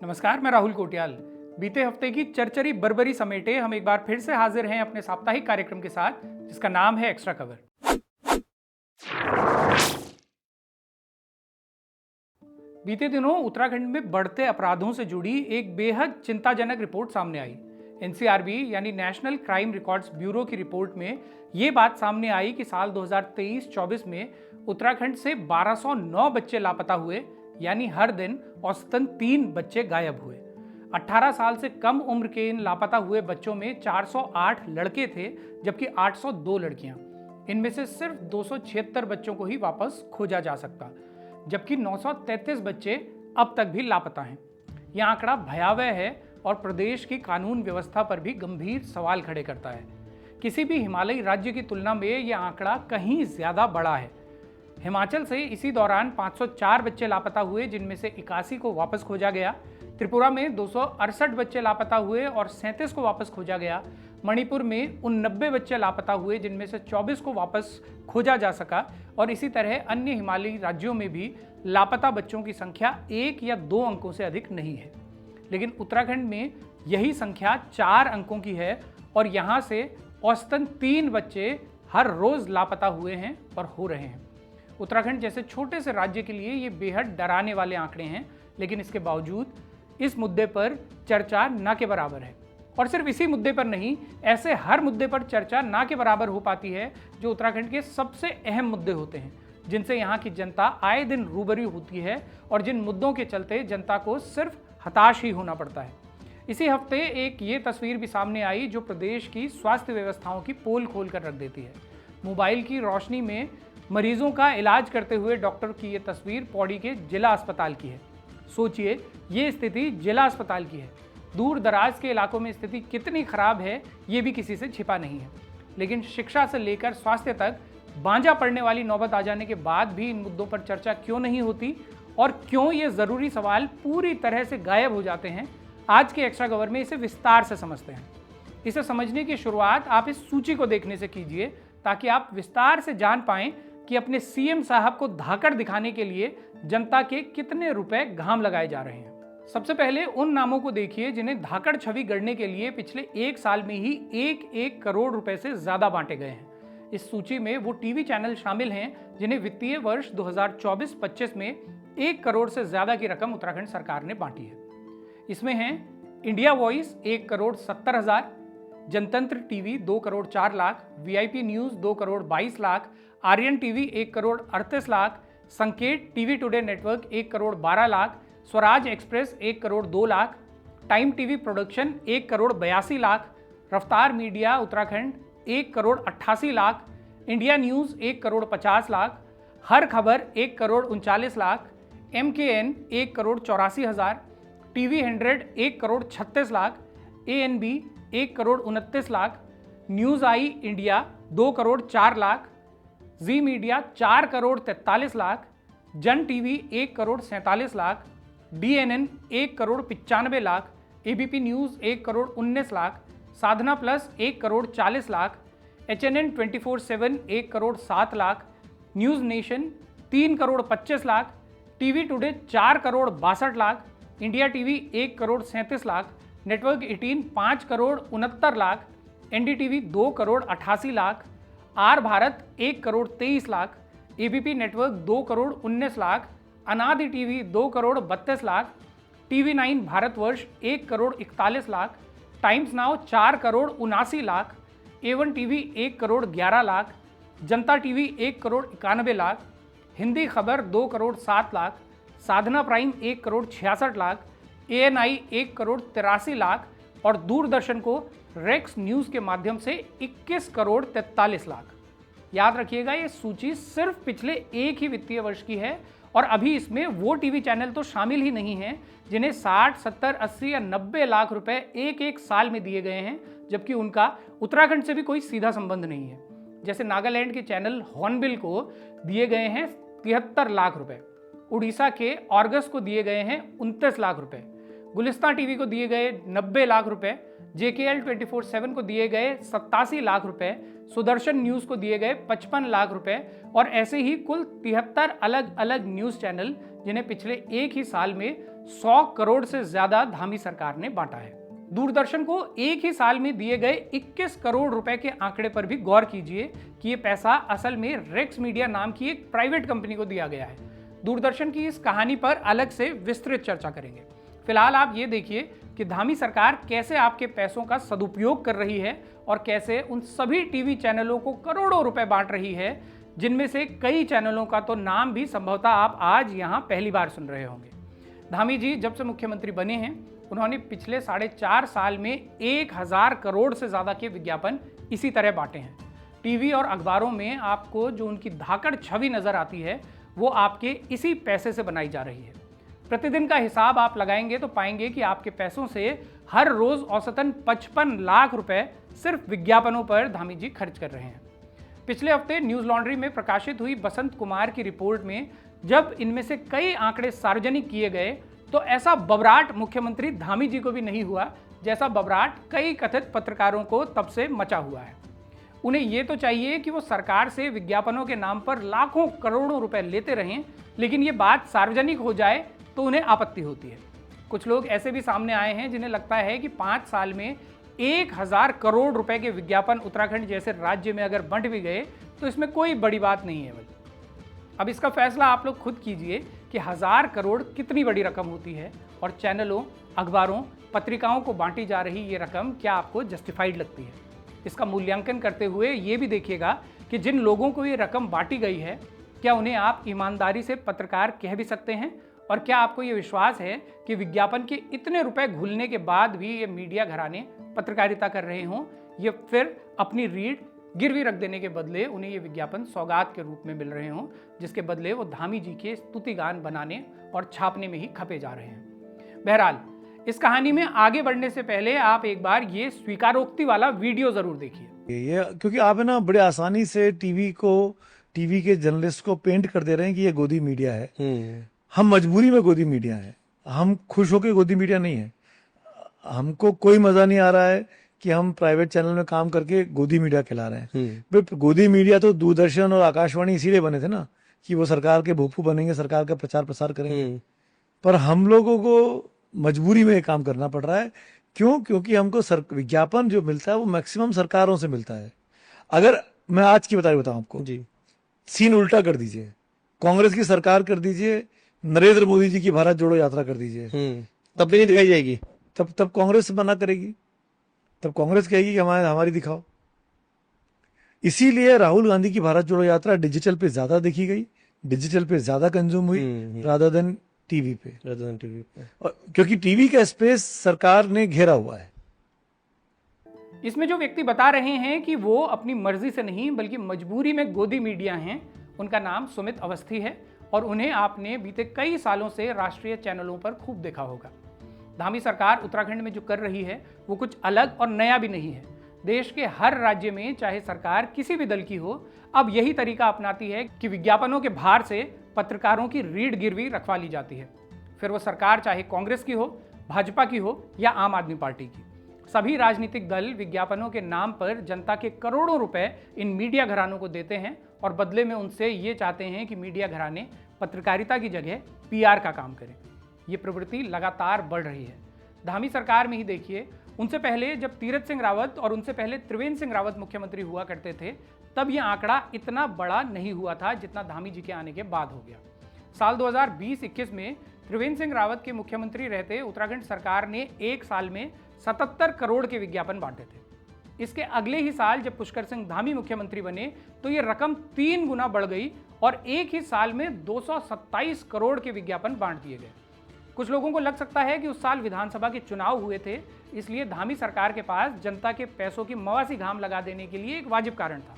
नमस्कार, मैं राहुल कोटियाल। बीते हफ्ते की चरचरी बरबरी समेटे हम एक बार फिर से हाजिर हैं अपने साप्ताहिक कार्यक्रम के साथ, जिसका नाम है एक्स्ट्रा कवर। बीते दिनों उत्तराखंड में बढ़ते अपराधों से जुड़ी एक बेहद चिंताजनक रिपोर्ट सामने आई। एनसीआरबी यानी नेशनल क्राइम रिकॉर्ड्स ब्यूरो की रिपोर्ट में ये बात सामने आई कि साल 2023-24 में उत्तराखंड से 1209 बच्चे लापता हुए, यानी हर दिन औसतन 3 बच्चे गायब हुए। 18 साल से कम उम्र के इन लापता हुए बच्चों में 408 लड़के थे, जबकि 802 लड़कियां। इनमें से सिर्फ 276 बच्चों को ही वापस खोजा जा सकता, जबकि 933 बच्चे अब तक भी लापता हैं। यह आंकड़ा भयावह है और प्रदेश की कानून व्यवस्था पर भी गंभीर सवाल खड़े करता है। किसी भी हिमालयी राज्य की तुलना में यह आंकड़ा कहीं ज्यादा बड़ा है। हिमाचल से इसी दौरान 504 बच्चे लापता हुए, जिनमें से 81 को वापस खोजा गया। त्रिपुरा में 268 बच्चे लापता हुए और 37 को वापस खोजा गया। मणिपुर में 89 बच्चे लापता हुए, जिनमें से 24 को वापस खोजा जा सका। और इसी तरह अन्य हिमालयी राज्यों में भी लापता बच्चों की संख्या 1 या 2 अंकों से अधिक नहीं है, लेकिन उत्तराखंड में यही संख्या 4 अंकों की है और यहाँ से औसतन 3 बच्चे हर रोज लापता हुए हैं और हो रहे हैं। उत्तराखंड जैसे छोटे से राज्य के लिए ये बेहद डराने वाले आंकड़े हैं, लेकिन इसके बावजूद इस मुद्दे पर चर्चा ना के बराबर है। और सिर्फ इसी मुद्दे पर नहीं, ऐसे हर मुद्दे पर चर्चा ना के बराबर हो पाती है जो उत्तराखंड के सबसे अहम मुद्दे होते हैं, जिनसे यहाँ की जनता आए दिन रूबरू होती है और जिन मुद्दों के चलते जनता को सिर्फ हताश ही होना पड़ता है। इसी हफ्ते एक ये तस्वीर भी सामने आई जो प्रदेश की स्वास्थ्य व्यवस्थाओं की पोल खोल कर रख देती है। मोबाइल की रोशनी में मरीजों का इलाज करते हुए डॉक्टर की ये तस्वीर पौड़ी के जिला अस्पताल की है। सोचिए, ये स्थिति जिला अस्पताल की है। दूर दराज के इलाकों में स्थिति कितनी खराब है ये भी किसी से छिपा नहीं है, लेकिन शिक्षा से लेकर स्वास्थ्य तक बांझा पड़ने वाली नौबत आ जाने के बाद भी इन मुद्दों पर चर्चा क्यों नहीं होती और क्यों ये जरूरी सवाल पूरी तरह से गायब हो जाते हैं। आज के एक्स्ट्रा कवर में इसे विस्तार से समझते हैं। इसे समझने की शुरुआत आप इस सूची को देखने से कीजिए, ताकि आप विस्तार से जान पाएं कि अपने सीएम साहब को धाकड़ दिखाने के लिए जनता के कितने रुपए घाम लगाए जा रहे हैं। सबसे पहले उन नामों को देखिए जिन्हें धाकड़ छवि गढ़ने के लिए पिछले 1 साल में ही 1-1 करोड़ रुपए से ज्यादा बांटे गए हैं। इस सूची में वो टीवी चैनल शामिल हैं जिन्हें वित्तीय वर्ष 2024-25 में 1 करोड़ से ज्यादा की रकम उत्तराखंड सरकार ने बांटी है। इसमें हैं India voice 1,70,00,000, Jantantra TV 2 crore 4 lakh, VIP news 2 crore 22 lakh, Aryan TV 1 crore 38 lakh, Sanket TV today network 1 crore 12 lakh, Swaraj express 1 crore 2 lakh, time TV production 1 crore 82 lakh, Raftaar media Uttarakhand 1 crore 88 lakh, India news 1 crore 50 lakh, Har Khabar 1 crore 39 lakh, MKN 1 crore 84 हज़ार, TV 100 1 crore 36 lakh, ANB 1 crore 29 lakh, news I India 2 crore 4 lakh, Zee media 4 crore 43 lakh, Jan TV 1 crore 47 lakh, DNN 1 crore 95 lakh, ABP news 1 crore 19 lakh, Sadhna plus 1 crore 40 lakh, HNN 24/7 1 crore 7 lakh, news nation 3 crore 25 lakh, TV today 4 crore 62 lakh, India TV 1 crore 37 lakh, network 18 5 crore 69 lakh, NDTV 2 crore 88 lakh, R Bharat 1 crore 23 lakh, ABP network 2 crore 19 lakh, Anadi TV 2 crore 32 lakh, TV9 Bharatvarsh 1 crore 41 lakh, times now 4 crore 79 lakh, A1 TV 1 crore 11 lakh, Janta TV 1 crore 91 lakh, Hindi Khabar 2 crore 7 lakh, Sadhna prime 1 crore 66 lakh, ANI 1 crore 83 lakh और दूरदर्शन को racks news के माध्यम से 21 करोड़ 43 लाख। याद रखिएगा, ये सूची सिर्फ पिछले एक ही वित्तीय वर्ष की है और अभी इसमें वो टीवी चैनल तो शामिल ही नहीं हैं जिन्हें 60, 70, 80 या 90 लाख रुपए एक साल में दिए गए हैं, जबकि उनका उत्तराखंड से भी कोई सीधा संबंध नहीं है। जैसे नागालैंड के चैनल हॉर्नबिल को दिए गए हैं 73 लाख रुपए, उड़ीसा के ऑर्गस को दिए गए हैं 29 लाख रुपए, गुलिस्तान टीवी को दिए गए 90 लाख रुपए, JKL 24/7 को दिए गए 87 लाख रुपए, सुदर्शन न्यूज़ को दिए गए 55 लाख रुपए और ऐसे ही कुल 73 अलग अलग न्यूज़ चैनल जिन्हें पिछले एक ही साल में 100 करोड़ से ज्यादा धामी सरकार ने बांटा है। दूरदर्शन को एक ही साल में दिए गए 21 करोड़ रुपए के आंकड़े पर भी गौर कीजिए कि यह पैसा असल में रेक्स मीडिया नाम की एक प्राइवेट कंपनी को दिया गया है। दूरदर्शन की इस कहानी पर अलग से विस्तृत चर्चा करेंगे। फिलहाल आप ये देखिए कि धामी सरकार कैसे आपके पैसों का सदुपयोग कर रही है और कैसे उन सभी टीवी चैनलों को करोड़ों रुपए बांट रही है, जिनमें से कई चैनलों का तो नाम भी संभवतः आप आज यहां पहली बार सुन रहे होंगे। धामी जी जब से मुख्यमंत्री बने हैं, उन्होंने पिछले 4.5 साल में 1000 करोड़ से ज्यादा के विज्ञापन इसी तरह बांटे हैं। टीवी और अखबारों में आपको जो उनकी धाकड़ छवि नजर आती है, वो आपके इसी पैसे से बनाई जा रही है। प्रतिदिन का हिसाब आप लगाएंगे तो पाएंगे कि आपके पैसों से हर रोज औसतन 55 लाख रुपए सिर्फ विज्ञापनों पर धामी जी खर्च कर रहे हैं। पिछले हफ्ते न्यूज लॉन्ड्री में प्रकाशित हुई बसंत कुमार की रिपोर्ट में जब इनमें से कई आंकड़े सार्वजनिक किए गए तो ऐसा बबराट मुख्यमंत्री धामी जी को भी नहीं हुआ जैसा बबराट कई कथित पत्रकारों को तब से मचा हुआ है। उन्हें यह तो चाहिए कि वो सरकार से विज्ञापनों के नाम पर लाखों करोड़ों रुपए लेते रहें, लेकिन ये बात सार्वजनिक हो जाए तो उन्हें आपत्ति होती है। कुछ लोग ऐसे भी सामने आए हैं जिन्हें लगता है कि 5 साल में 1000 करोड़ रुपए के विज्ञापन उत्तराखंड जैसे राज्य में अगर बंट भी गए तो इसमें कोई बड़ी बात नहीं है। अब इसका फैसला आप लोग खुद कीजिए कि 1000 करोड़ कितनी बड़ी रकम होती है और चैनलों, अखबारों, पत्रिकाओं को बांटी जा रही ये रकम क्या आपको जस्टिफाइड लगती है। इसका मूल्यांकन करते हुए ये भी देखिएगा कि जिन लोगों को ये रकम बांटी गई है, क्या उन्हें आप ईमानदारी से पत्रकार कह भी सकते हैं, और क्या आपको ये विश्वास है कि विज्ञापन के इतने रुपए घुलने के बाद भी ये मीडिया घराने पत्रकारिता कर रहे हों, ये फिर अपनी रीढ़ गिरवी रख देने के बदले उन्हें ये विज्ञापन सौगात के रूप में मिल रहे हों, जिसके बदले वो धामी जी के स्तुति गान बनाने और छापने में ही खपे जा रहे हैं। बहरहाल इस कहानी में आगे बढ़ने से पहले आप एक बार ये स्वीकारोक्ति वाला वीडियो जरूर देखिए। ये क्योंकि आप है ना बड़े आसानी से टीवी के जर्नलिस्ट को पेंट कर दे रहे हैं कि ये गोदी मीडिया है। हम मजबूरी में गोदी मीडिया है, हम खुश होकर गोदी मीडिया नहीं है। हमको कोई मजा नहीं आ रहा है कि हम प्राइवेट चैनल में काम करके गोदी मीडिया खिला रहे हैं। गोदी मीडिया तो दूरदर्शन और आकाशवाणी इसीलिए बने थे ना कि वो सरकार के भूपू बनेंगे, सरकार का प्रचार प्रसार करेंगे। पर हम लोगों को मजबूरी में ये काम करना पड़ रहा है। क्यों? क्योंकि हमको विज्ञापन जो मिलता है वो मैक्सिमम सरकारों से मिलता है। अगर मैं आज की बताऊं आपको जी, सीन उल्टा कर दीजिए, कांग्रेस की सरकार कर दीजिए, नरेंद्र मोदी जी की भारत जोड़ो यात्रा कर दीजिए, तब भी नहीं दिखाई जाएगी। तब कांग्रेस मना करेगी, तब कांग्रेस कहेगी कि हमारी दिखाओ। इसीलिए राहुल गांधी की भारत जोड़ो यात्रा डिजिटल पे ज्यादा देखी गई, डिजिटल पे ज्यादा कंज्यूम हुई रादर देन टीवी पे। और क्योंकि टीवी का स्पेस सरकार ने घेरा हुआ है। इसमें जो व्यक्ति बता रहे हैं कि वो अपनी मर्जी से नहीं बल्कि मजबूरी में गोदी मीडिया हैं, उनका नाम सुमित अवस्थी है और उन्हें आपने बीते कई सालों से राष्ट्रीय चैनलों पर खूब देखा होगा। धामी सरकार उत्तराखंड में जो कर रही है वो कुछ अलग और नया भी नहीं है। देश के हर राज्य में चाहे सरकार किसी भी दल की हो, अब यही तरीका अपनाती है कि विज्ञापनों के भार से पत्रकारों की रीढ़ गिरवी रखवा ली जाती है। फिर वो सरकार चाहे कांग्रेस की हो, भाजपा की हो या आम आदमी पार्टी की, सभी राजनीतिक दल विज्ञापनों के नाम पर जनता के करोड़ों रुपए इन मीडिया घरानों को देते हैं और बदले में उनसे ये चाहते हैं कि मीडिया घराने पत्रकारिता की जगह पीआर का काम करें। ये प्रवृत्ति लगातार बढ़ रही है। धामी सरकार में ही देखिए, उनसे पहले जब तीरथ सिंह रावत और उनसे पहले त्रिवेंद्र सिंह रावत मुख्यमंत्री हुआ करते थे, तब यह आंकड़ा इतना बड़ा नहीं हुआ था जितना धामी जी के आने के बाद हो गया। साल 2020-21 में त्रिवेंद्र सिंह रावत के मुख्यमंत्री रहते उत्तराखंड सरकार ने एक साल में 77 करोड़ के विज्ञापन बांटे थे। इसके अगले ही साल जब पुष्कर सिंह धामी मुख्यमंत्री बने तो ये रकम 3 गुना बढ़ गई और एक ही साल में 227 करोड़ के विज्ञापन बांट दिए गए। कुछ लोगों को लग सकता है कि उस साल विधानसभा के चुनाव हुए थे, इसलिए धामी सरकार के पास जनता के पैसों की मवासी घाम लगा देने के लिए एक वाजिब कारण था।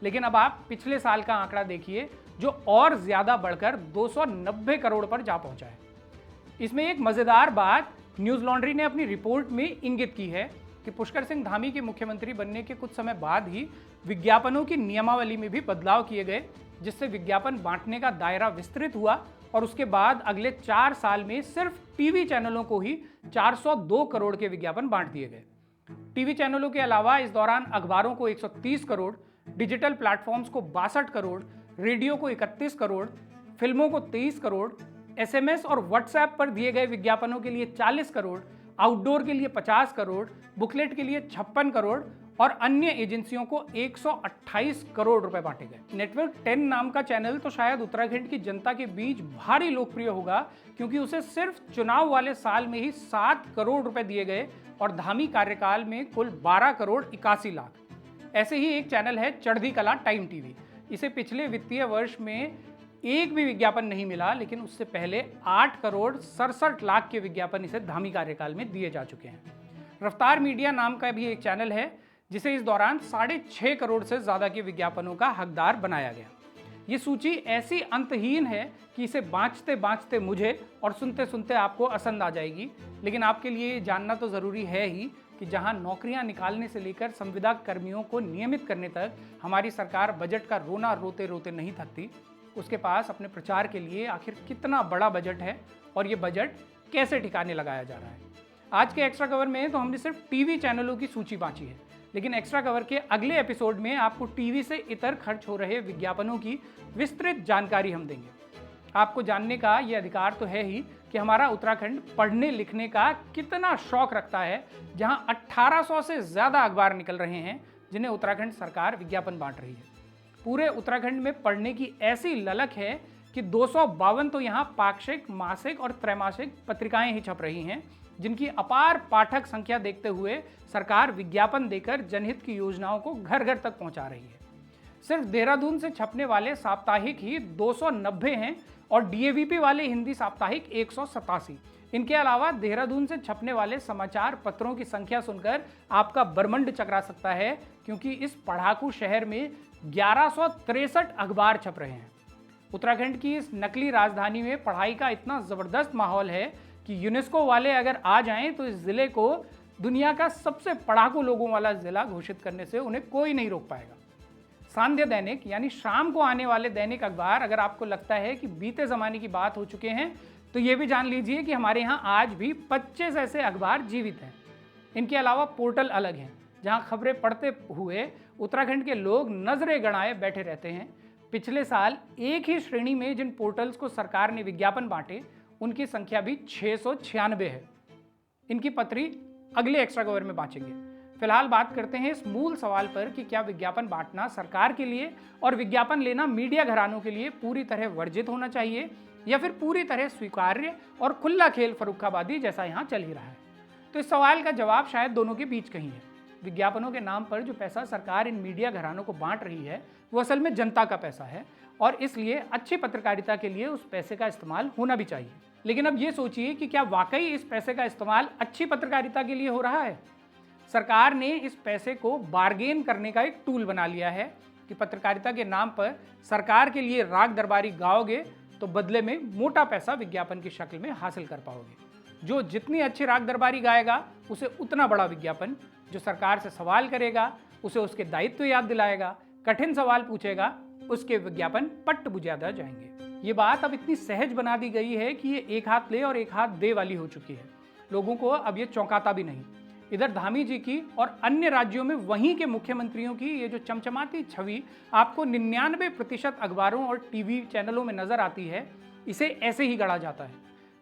लेकिन अब आप पिछले साल का आंकड़ा देखिए जो और ज्यादा बढ़कर 290 करोड़ पर जा पहुंचा है। इसमें एक मजेदार बात न्यूज लॉन्ड्री ने अपनी रिपोर्ट में इंगित की है कि पुष्कर सिंह धामी के मुख्यमंत्री बनने के कुछ समय बाद ही विज्ञापनों की नियमावली में भी बदलाव किए गए, जिससे विज्ञापन बांटने का दायरा विस्तृत हुआ और उसके बाद अगले 4 साल में सिर्फ टीवी चैनलों को ही 402 करोड़ के विज्ञापन बांट दिए गए। टीवी चैनलों के अलावा इस दौरान अखबारों को 130 करोड़, डिजिटल प्लेटफॉर्म्स को 62 करोड़, रेडियो को 31 करोड़, फिल्मों को 23 करोड़, SMS और WhatsApp पर दिए गए विज्ञापनों के लिए 40 करोड़, आउटडोर के लिए 50 करोड़, बुकलेट के लिए 56 करोड़ और अन्य एजेंसियों को 128 करोड़ रुपए बांटे गए। नेटवर्क 10 नाम का चैनल तो शायद उत्तराखंड की जनता के बीच भारी लोकप्रिय होगा, क्योंकि उसे सिर्फ चुनाव वाले साल में ही 7 करोड़ रुपए दिए गए और धामी कार्यकाल में कुल 12 करोड़ 81 लाख। ऐसे ही एक चैनल है चढ़दी कला टाइम टीवी। इसे पिछले वित्तीय वर्ष में एक भी विज्ञापन नहीं मिला, लेकिन उससे पहले 8 करोड़ 67 लाख के विज्ञापन इसे धामी कार्यकाल में दिए जा चुके हैं। रफ्तार मीडिया नाम का भी एक चैनल है, जिसे इस दौरान 6.5 करोड़ से ज्यादा के विज्ञापनों का हकदार बनाया गया। ये सूची ऐसी अंतहीन है कि इसे बाँचते बाँचते मुझे और सुनते सुनते आपको असंद आ जाएगी। लेकिन आपके लिए ये जानना तो ज़रूरी है ही कि जहां नौकरियां निकालने से लेकर संविदा कर्मियों को नियमित करने तक हमारी सरकार बजट का रोना रोते रोते नहीं थकती, उसके पास अपने प्रचार के लिए आखिर कितना बड़ा बजट है और ये बजट कैसे ठिकाने लगाया जा रहा है। आज के एक्स्ट्रा कवर में तो हमने सिर्फ टीवी चैनलों की सूची बांची है, लेकिन एक्स्ट्रा कवर के अगले एपिसोड में आपको टीवी से इतर खर्च हो रहे विज्ञापनों की विस्तृत जानकारी हम देंगे। आपको जानने का ये अधिकार तो है ही कि हमारा उत्तराखंड पढ़ने लिखने का कितना शौक रखता है, जहां 1800 से ज़्यादा अखबार निकल रहे हैं जिन्हें उत्तराखंड सरकार विज्ञापन बांट रही है। पूरे उत्तराखंड में पढ़ने की ऐसी ललक है कि 252 तो यहाँ पाक्षिक, मासिक और त्रैमासिक पत्रिकाएं ही छप रही हैं, जिनकी अपार पाठक संख्या देखते हुए सरकार विज्ञापन देकर जनहित की योजनाओं को घर घर तक पहुंचा रही है। सिर्फ देहरादून से छपने वाले साप्ताहिक ही 290 हैं और DAVP वाले हिंदी साप्ताहिक 187। इनके अलावा देहरादून से छपने वाले समाचार पत्रों की संख्या सुनकर आपका बरमंड चकरा सकता है, क्योंकि इस पढ़ाकू शहर में 1163 अखबार छप रहे हैं। उत्तराखंड की इस नकली राजधानी में पढ़ाई का इतना ज़बरदस्त माहौल है कि यूनेस्को वाले अगर आ जाएं तो इस ज़िले को दुनिया का सबसे पढ़ाकू लोगों वाला ज़िला घोषित करने से उन्हें कोई नहीं रोक पाएगा। सांध्य दैनिक यानी शाम को आने वाले दैनिक अखबार अगर आपको लगता है कि बीते ज़माने की बात हो चुके हैं, तो ये भी जान लीजिए कि हमारे यहाँ आज भी 25 ऐसे अखबार जीवित हैं। इनके अलावा पोर्टल अलग हैं, जहाँ खबरें पढ़ते हुए उत्तराखंड के लोग नजरें गड़ाए बैठे रहते हैं। पिछले साल एक ही श्रेणी में जिन पोर्टल्स को सरकार ने विज्ञापन बांटे, उनकी संख्या भी 696 है। इनकी पत्री अगले एक्स्ट्रा कवर में बांचेंगे। फिलहाल बात करते हैं इस मूल सवाल पर कि क्या विज्ञापन बांटना सरकार के लिए और विज्ञापन लेना मीडिया घरानों के लिए पूरी तरह वर्जित होना चाहिए, या फिर पूरी तरह स्वीकार्य और खुला खेल फर्रुखाबादी जैसा यहाँ चल ही रहा है। तो इस सवाल का जवाब शायद दोनों के बीच कहीं है। विज्ञापनों के नाम पर जो पैसा सरकार इन मीडिया घरानों को बांट रही है, वो असल में जनता का पैसा है और इसलिए अच्छी पत्रकारिता के लिए उस पैसे का इस्तेमाल होना भी चाहिए। लेकिन अब ये सोचिए कि क्या वाकई इस पैसे का इस्तेमाल अच्छी पत्रकारिता के लिए हो रहा है? सरकार ने इस पैसे को बार्गेन करने का एक टूल बना लिया है कि पत्रकारिता के नाम पर सरकार के लिए राग दरबारी गाओगे तो बदले में मोटा पैसा विज्ञापन की शक्ल में हासिल कर पाओगे। जो जितनी अच्छी राग दरबारी गाएगा उसे उतना बड़ा विज्ञापन, जो सरकार से सवाल करेगा उसे उसके दायित्व याद दिलाएगा, कठिन सवाल पूछेगा उसके विज्ञापन पट्ट बुझाया जाएंगे। ये बात अब इतनी सहज बना दी गई है कि ये एक हाथ ले और एक हाथ दे वाली हो चुकी है। लोगों को अब ये चौंकाता भी नहीं। इधर धामी जी की और अन्य राज्यों में वहीं के मुख्यमंत्रियों की ये जो चमचमाती छवि आपको 99% अखबारों और टीवी चैनलों में नजर आती है, इसे ऐसे ही गढ़ा जाता है।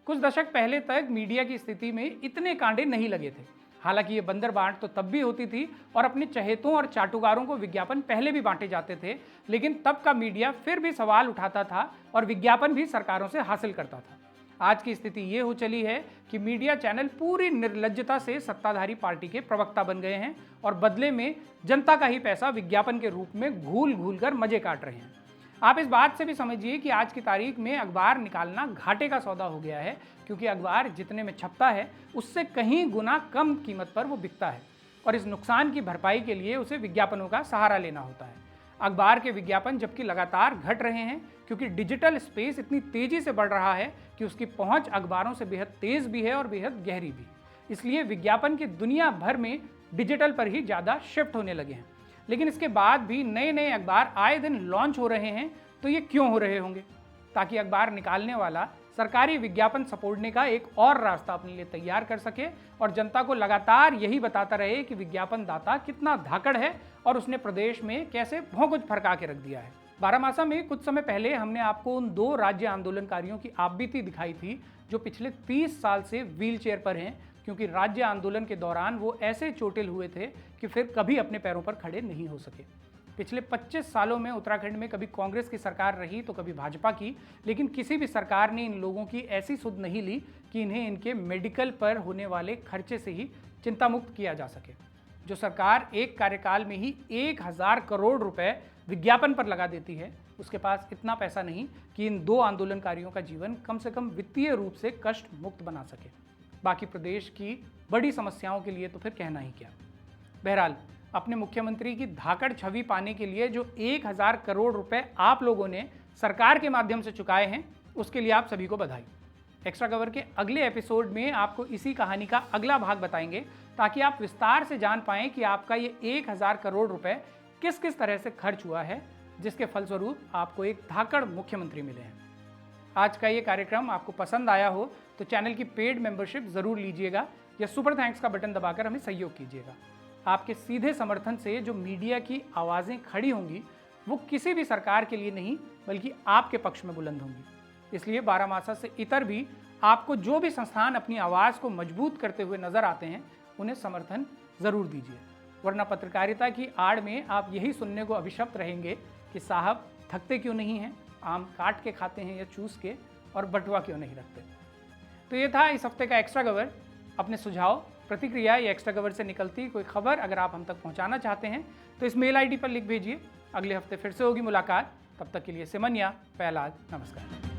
कुछ दशक पहले तक मीडिया की स्थिति में इतने कांटे नहीं लगे थे। हालांकि ये बंदर बांट तो तब भी होती थी और अपने चहेतों और चाटुकारों को विज्ञापन पहले भी बांटे जाते थे, लेकिन तब का मीडिया फिर भी सवाल उठाता था और विज्ञापन भी सरकारों से हासिल करता था। आज की स्थिति ये हो चली है कि मीडिया चैनल पूरी निर्लज्जता से सत्ताधारी पार्टी के प्रवक्ता बन गए हैं और बदले में जनता का ही पैसा विज्ञापन के रूप में घूल घूल कर मजे काट रहे हैं। आप इस बात से भी समझिए कि आज की तारीख में अखबार निकालना घाटे का सौदा हो गया है, क्योंकि अखबार जितने में छपता है उससे कहीं गुना कम कीमत पर वो बिकता है और इस नुकसान की भरपाई के लिए उसे विज्ञापनों का सहारा लेना होता है। अखबार के विज्ञापन जबकि लगातार घट रहे हैं, क्योंकि डिजिटल स्पेस इतनी तेजी से बढ़ रहा है कि उसकी पहुंच अखबारों से बेहद तेज भी है और बेहद गहरी भी। इसलिए विज्ञापन की दुनिया भर में डिजिटल पर ही ज़्यादा शिफ्ट होने लगे हैं। लेकिन इसके बाद भी नए नए अखबार आए दिन लॉन्च हो रहे हैं। तो ये क्यों हो रहे होंगे? ताकि अखबार निकालने वाला सरकारी विज्ञापन सपोर्टने का एक और रास्ता अपने लिए तैयार कर सके और जनता को लगातार यही बताता रहे कि विज्ञापन दाता कितना धाकड़ है और उसने प्रदेश में कैसे भौं कुछ फरका के रख दिया है। बारामासा में कुछ समय पहले हमने आपको उन 2 राज्य आंदोलनकारियों की आपबीती दिखाई थी जो पिछले 30 साल से व्हीलचेयर पर हैं, क्योंकि राज्य आंदोलन के दौरान वो ऐसे चोटिल हुए थे कि फिर कभी अपने पैरों पर खड़े नहीं हो सके। पिछले 25 सालों में उत्तराखंड में कभी कांग्रेस की सरकार रही तो कभी भाजपा की, लेकिन किसी भी सरकार ने इन लोगों की ऐसी सुध नहीं ली कि इन्हें इनके मेडिकल पर होने वाले खर्चे से ही चिंता मुक्त किया जा सके। जो सरकार एक कार्यकाल में ही 1000 करोड़ रुपए विज्ञापन पर लगा देती है, उसके पास इतना पैसा नहीं कि इन 2 आंदोलनकारियों का जीवन कम से कम वित्तीय रूप से कष्ट मुक्त बना सके। बाकी प्रदेश की बड़ी समस्याओं के लिए तो फिर कहना ही क्या। बहरहाल, अपने मुख्यमंत्री की धाकड़ छवि पाने के लिए जो 1000 करोड़ रुपए आप लोगों ने सरकार के माध्यम से चुकाए हैं, उसके लिए आप सभी को बधाई। एक्स्ट्रा कवर के अगले एपिसोड में आपको इसी कहानी का अगला भाग बताएंगे, ताकि आप विस्तार से जान पाएं कि आपका ये 1000 करोड़ रुपए किस किस तरह से खर्च हुआ है, जिसके फलस्वरूप आपको एक धाकड़ मुख्यमंत्री मिले हैं। आज का ये कार्यक्रम आपको पसंद आया हो तो चैनल की पेड मेंबरशिप जरूर लीजिएगा या सुपर थैंक्स का बटन दबाकर हमें सहयोग कीजिएगा। आपके सीधे समर्थन से जो मीडिया की आवाज़ें खड़ी होंगी, वो किसी भी सरकार के लिए नहीं बल्कि आपके पक्ष में बुलंद होंगी। इसलिए बारामासा से इतर भी आपको जो भी संस्थान अपनी आवाज़ को मजबूत करते हुए नजर आते हैं, उन्हें समर्थन ज़रूर दीजिए, वरना पत्रकारिता की आड़ में आप यही सुनने को अभिशप्त रहेंगे कि साहब थकते क्यों नहीं हैं, आम काट के खाते हैं या चूस के, और बटुआ क्यों नहीं रखते। तो ये था इस हफ्ते का एक्स्ट्रा कवर। अपने सुझाव, प्रतिक्रिया या एक्स्ट्रा कवर से निकलती कोई खबर अगर आप हम तक पहुंचाना चाहते हैं तो इस मेल आईडी पर लिख भेजिए। अगले हफ्ते फिर से होगी मुलाकात। तब तक के लिए सिमनिया, प्रहलाद, नमस्कार।